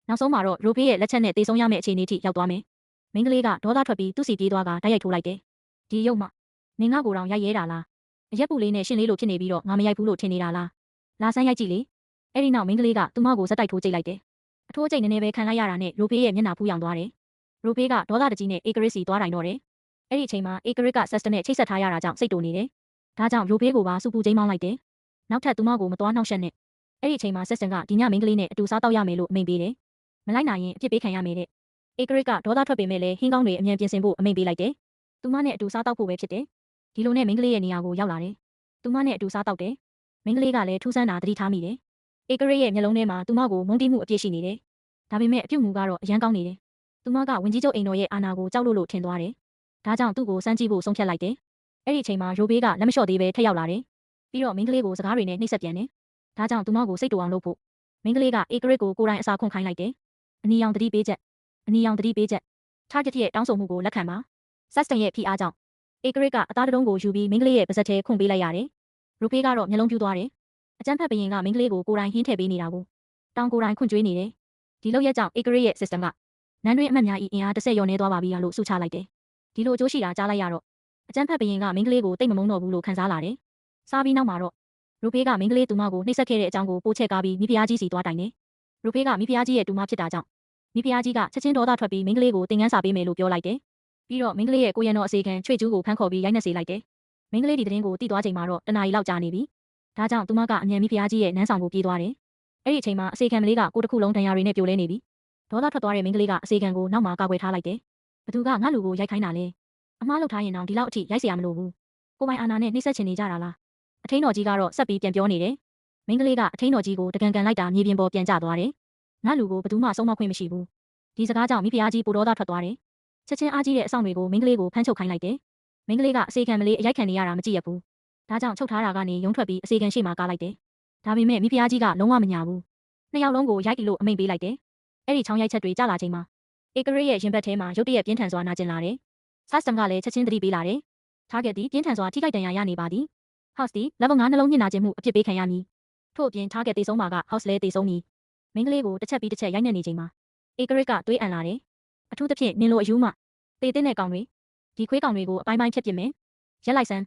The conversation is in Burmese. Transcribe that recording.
နောက်ဆုံးမှာတော့ရိုဖေးရဲ့လက်ချက်နဲ့တေဆုံးရမယ့်အခြေအနေထိရောက်သွားမယ်မိန်းကလေးကဒေါသထွက်ပြီးသူ့စီပြေးသွားကတိုက်ရိုက်ထိုးလိုက်တယ်ဒီရုပ်မှနင်ငါကိုယ်တော်ရိုက်ရဲတာလားအရက်ပူလေးနဲ့ရှင်လေးလိုဖြစ်နေပြီးတော့ငါမရိုက်ဘူးလို့ထင်နေတာလားလာဆန်းရိုက်ကြည့်လေအဲ့ဒီနောက်မိန်းကလေးကသူမကိုဇက်တိုက်ထိုးကြိတ်လိုက်တယ်အထိုးကြိတ်နည်းနည်းပဲခံလိုက်ရတာနဲ့ရိုဖေးရဲ့မျက်နှာဖူးယောင်သွားတယ်ရိုဖေးကဒေါသတကြီးနဲ့အေဂရစ်စီသွားတိုင်တော့တယ်အဲ့ဒီအချိန်မှာအေဂရစ်ကဆက်စတနဲ့ချိတ်ဆက်ထားရတာကြောင့်စိတ်တူနေတယ်ဒါကြောင့်ရိုဖေးကိုပါစူပူချိန်မောင်းလိုက်တယ်နောက်ထပ်သူမကိုမသွားနှောက်ယှက်နဲ့အဲ့ဒီအချိန်မှာဆက်စတန်ကဒီညမိန်းကလေးနဲ့အတူစားတော့ရမယ်လို့အမိန့်ပေးတယ်မလိုက်နိုင်ရင်အပြစ်ပေးခံရမယ်တဲ့အေဂရစ်ကဒေါသထွက်ပေမဲ့လည်းဟင်းကောင်းတွေအမြန်ပြင်ဆင်ဖို့အမိန့်ပေးလိုက်တယ်သူမနဲ့အတူစားတော့ဖို့ပဲဖြစ်တယ်ဒီလိုနဲ့မိန်းကလေးရဲ့နေရာကိုရောက်လာတယ်သူမနဲ့အတူစားတော့တယ်မိန်းကလေးကလည်းထူးဆန်းတာသတိထားမိတယ်အေဂရစ်ရဲ့မျက်လုံးထဲမှာသူမကိုမုန်းတီးမှုအပြည့်ရှိနေတယ်ဒါပေမဲ့အပြုတ်မူကတော့အရန်ကောင်းနေတယ်သူမကဝင်ကြီးချုပ်အိမ်တော်ရဲ့အာဏာကိုကြောက်လို့ထင်သွားတယ်ဒါကြောင့်သူ့ကိုစမ်းကြည့်ဖို့ဆုံးဖြတ်လိုက်တယ်အဲ့ဒီအချိန်မှာရိုဘေးကလက်မလျှော့သေးပဲထက်ရောက်လာတယ်ပြီးတော့မိန်းကလေးကိုစကားတွေနဲ့နှိပ်စက်ပြန်တယ်ဒါကြောင့်သူမကိုစိတ်တူအောင်လုပ်ဖို့မိန်းကလေးကအေဂရစ်ကိုကိုယ်တိုင်အစာခွန်ခိုင်းလိုက်တယ်အနီရောင်တတိပေးချက်အနီရောင်တတိပေးချက် target ရဲ့တောင်းဆိုမှုကိုလက်ခံပါဆက်စတန်ရဲ့ဖိအားကြောင့်အေဂရစ်ကအသားတုံးကိုယူပြီးမိန်းကလေးရဲ့ပါးစပ်ထဲခွန်ပေးလိုက်ရတယ်ရိုဖေးကတော့မျက်လုံးပြူးသွားတယ်အကျန်းဖက်ဘရင်ကမိန်းကလေးကိုကိုယ်တိုင်ဟင်းထည့်ပေးနေတာကိုတောင်းကိုယ်တိုင်ခွန့်ကြွေးနေတယ်ဒီလောက်ရက်ကြောင့်အေဂရစ်ရဲ့ system ကနန်းတွင်းအမှတ်များဤအင်အား10ရောနေသွားပါပြီလို့စုချလိုက်တယ်ဒီလိုအကျိုးရှိတာကြားလိုက်ရတော့အကျန်းဖက်ဘရင်ကမိန်းကလေးကိုတိတ်မမုန်းတော့ဘူးလို့ခံစားလာတယ်စားပြီးနောက်မှာတော့ရိုဖေးကမိန်းကလေးတူမကိုနှိပ်စက်ခဲ့တဲ့အကြောင်းကိုပို့ချက်ကားပြီးမိဖုရားကြီးစီသွားတိုင်တယ်ရိုဖေးကမိဖုရားကြီးရဲ့တူမဖြစ်တာကြောင့်မိဖုရားကြီးကချက်ချင်းဒေါသထွက်ပြီးမိန်းကလေးကိုတင်ငန်းစာပေးမယ်လို့ပြောလိုက်တယ်ပြီးတော့မိန်းကလေးရဲ့ကိုရံတော်အစီခံချွေကျူးကိုဖမ်းခေါ်ပြီးရိုက်နှက်စေလိုက်တယ်မိန်းကလေးဒီသတင်းကိုသိသွားချိန်မှာတော့တနာရီလောက်ကြာနေပြီဒါကြောင့်သူမကအမြန်မိဖုရားကြီးရဲ့နန်းဆောင်ကိုပြေးသွားတယ်အဲ့ဒီအချိန်မှာအစီခံမလေးကကိုတစ်ခုလုံးဒဏ်ရာတွေနဲ့ပြိုလဲနေပြီဒေါသထွက်သွားတဲ့မိန်းကလေးကအစီခံကိုနောက်မှာကာကွယ်ထားလိုက်တယ်ဘသူကငါလူကိုရိုက်ခိုင်းတာလဲအမားလုပ်ထားရင်တော့ဒီလောက်အထိရိုက်เสียရမလို့ဘူးကိုပိုင်အာနာနဲ့နှိမ့်ဆက်ချင်နေကြတာလားအထိန်တော်ကြီးကတော့ဆက်ပြီးပြန်ပြောနေတယ်မိန်းကလေးကအထိန်တော်ကြီးကိုတကန်ကန်လိုက်တာမြေပြင်ပေါ်ပြန်ကျသွားတယ်ငါလူကိုဘသူမှဆုံးမခွင့်မရှိဘူးဒီစကားကြောင့်မိဖုရားကြီးပူဒေါသထွက်သွားတယ်ချက်ချင်းအားကြီးတဲ့အဆောင်တွေကိုမိန်းကလေးကိုဖမ်းချုပ်ခိုင်းလိုက်တယ်မိန်းကလေးကအစီခံမလေးအရိုက်ခံနေရတာမကြည့်ရဘူးဒါကြောင့်ချုပ်ထားတာကနေရုံထွက်ပြီးအစီခံရှိမှကားလိုက်တယ်ဒါပေမဲ့မိဖုရားကြီးကလုံးဝမညာဘူးနှစ်ယောက်လုံးကိုရိုက်လို့အမိန့်ပေးလိုက်တယ်အဲ့ဒီချောင်းရိုက်ချက်တွေကြာလာချိန်မှာအေဂရစ်ရဲ့ရင်ဘတ်ထဲမှာရုတ်တရက်ပြင်းထန်စွာနာကျင်လာတယ်ဆတ်စတမ်ကလည်းချက်ချင်းသတိပေးလာတယ်target ဒီပြင်းထန်စွာထိခိုက်ဒဏ်ရာရနေပါသည် house ဒီ level 9နှလုံးညှစ်နာခြင်းမှုအဖြစ်ပေးခံရမည်ထို့အပြင် target တေဆုံးမှာက house လဲတေဆုံးမည်မိန်းကလေးကိုတစ်ချက်ပြီးတစ်ချက်ရိုက်နှက်နေချိန်မှာအေဂရစ်ကတွေးအံလာတယ်အထူးသဖြင့်နင်လိုအယူမှတေးတဲ့ကောင်တွေဒီခွေးကောင်တွေကိုအပိုင်းပိုင်းဖြတ်ပစ်မယ်ရက်လိုက်စမ်း